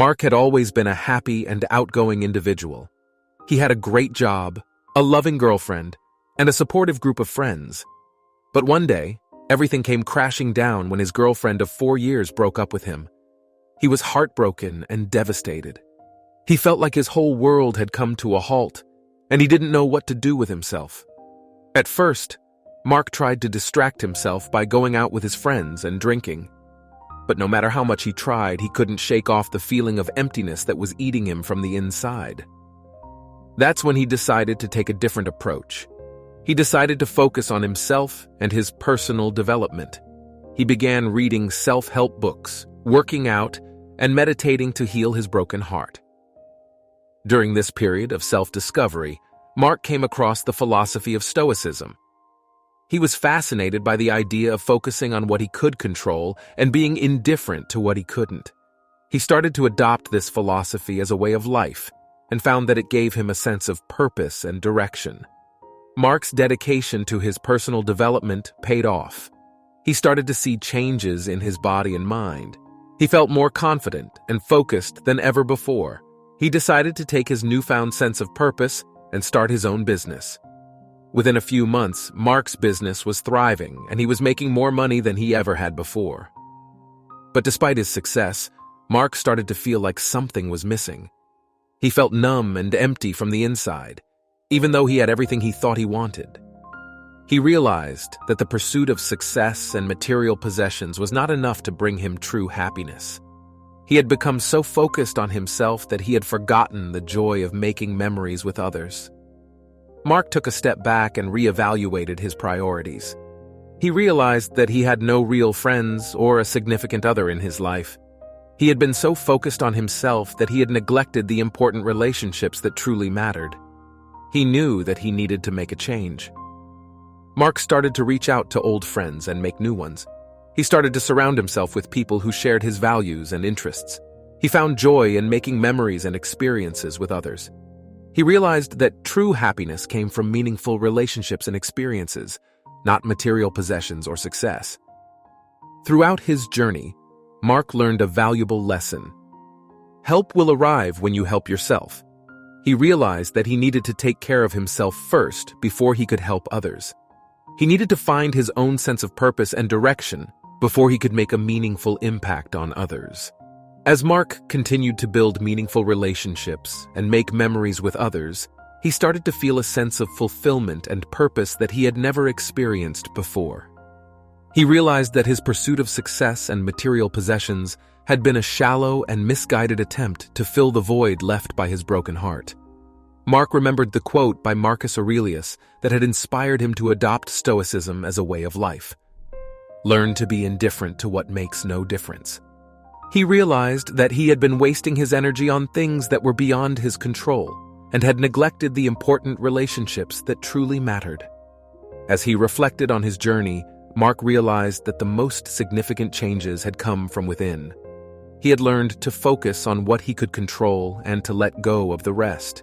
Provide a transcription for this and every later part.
Mark had always been a happy and outgoing individual. He had a great job, a loving girlfriend, and a supportive group of friends. But one day, everything came crashing down when his girlfriend of 4 years broke up with him. He was heartbroken and devastated. He felt like his whole world had come to a halt, and he didn't know what to do with himself. At first, Mark tried to distract himself by going out with his friends and drinking. But no matter how much he tried, he couldn't shake off the feeling of emptiness that was eating him from the inside. That's when he decided to take a different approach. He decided to focus on himself and his personal development. He began reading self-help books, working out, and meditating to heal his broken heart. During this period of self-discovery, Mark came across the philosophy of stoicism. He was fascinated by the idea of focusing on what he could control and being indifferent to what he couldn't. He started to adopt this philosophy as a way of life and found that it gave him a sense of purpose and direction. Mark's dedication to his personal development paid off. He started to see changes in his body and mind. He felt more confident and focused than ever before. He decided to take his newfound sense of purpose and start his own business. Within a few months, Mark's business was thriving and he was making more money than he ever had before. But despite his success, Mark started to feel like something was missing. He felt numb and empty from the inside, even though he had everything he thought he wanted. He realized that the pursuit of success and material possessions was not enough to bring him true happiness. He had become so focused on himself that he had forgotten the joy of making memories with others. Mark took a step back and reevaluated his priorities. He realized that he had no real friends or a significant other in his life. He had been so focused on himself that he had neglected the important relationships that truly mattered. He knew that he needed to make a change. Mark started to reach out to old friends and make new ones. He started to surround himself with people who shared his values and interests. He found joy in making memories and experiences with others. He realized that true happiness came from meaningful relationships and experiences, not material possessions or success. Throughout his journey, Mark learned a valuable lesson. Help will arrive when you help yourself. He realized that he needed to take care of himself first before he could help others. He needed to find his own sense of purpose and direction before he could make a meaningful impact on others. As Mark continued to build meaningful relationships and make memories with others, he started to feel a sense of fulfillment and purpose that he had never experienced before. He realized that his pursuit of success and material possessions had been a shallow and misguided attempt to fill the void left by his broken heart. Mark remembered the quote by Marcus Aurelius that had inspired him to adopt Stoicism as a way of life. Learn to be indifferent to what makes no difference. He realized that he had been wasting his energy on things that were beyond his control and had neglected the important relationships that truly mattered. As he reflected on his journey, Mark realized that the most significant changes had come from within. He had learned to focus on what he could control and to let go of the rest.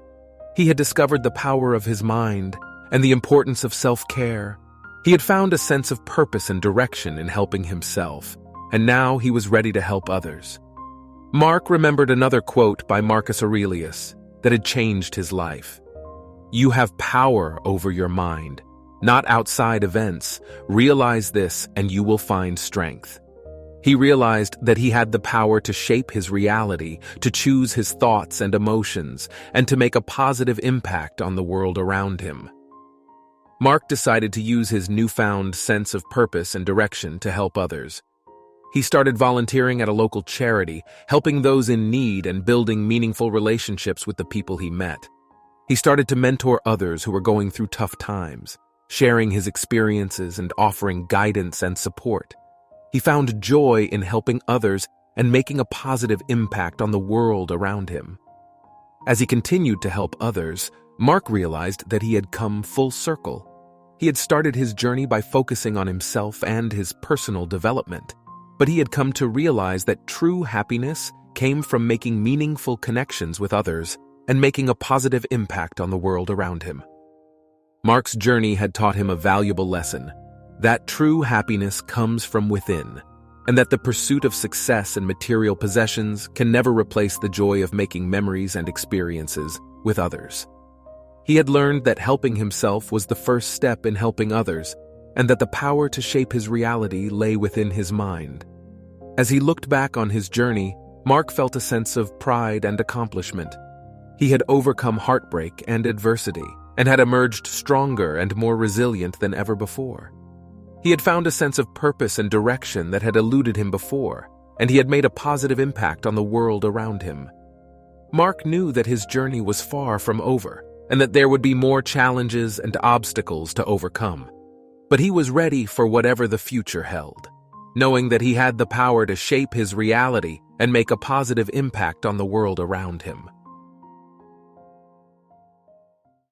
He had discovered the power of his mind and the importance of self-care. He had found a sense of purpose and direction in helping himself, and now he was ready to help others. Mark remembered another quote by Marcus Aurelius that had changed his life. You have power over your mind, not outside events. Realize this and you will find strength. He realized that he had the power to shape his reality, to choose his thoughts and emotions, and to make a positive impact on the world around him. Mark decided to use his newfound sense of purpose and direction to help others. He started volunteering at a local charity, helping those in need and building meaningful relationships with the people he met. He started to mentor others who were going through tough times, sharing his experiences and offering guidance and support. He found joy in helping others and making a positive impact on the world around him. As he continued to help others, Mark realized that he had come full circle. He had started his journey by focusing on himself and his personal development. But he had come to realize that true happiness came from making meaningful connections with others and making a positive impact on the world around him. Mark's journey had taught him a valuable lesson, that true happiness comes from within. and that the pursuit of success and material possessions can never replace the joy of making memories and experiences with others. He had learned that helping himself was the first step in helping others, and that the power to shape his reality lay within his mind. As he looked back on his journey, Mark felt a sense of pride and accomplishment. He had overcome heartbreak and adversity, and had emerged stronger and more resilient than ever before. He had found a sense of purpose and direction that had eluded him before, and he had made a positive impact on the world around him. Mark knew that his journey was far from over, and that there would be more challenges and obstacles to overcome. But he was ready for whatever the future held, knowing that he had the power to shape his reality and make a positive impact on the world around him.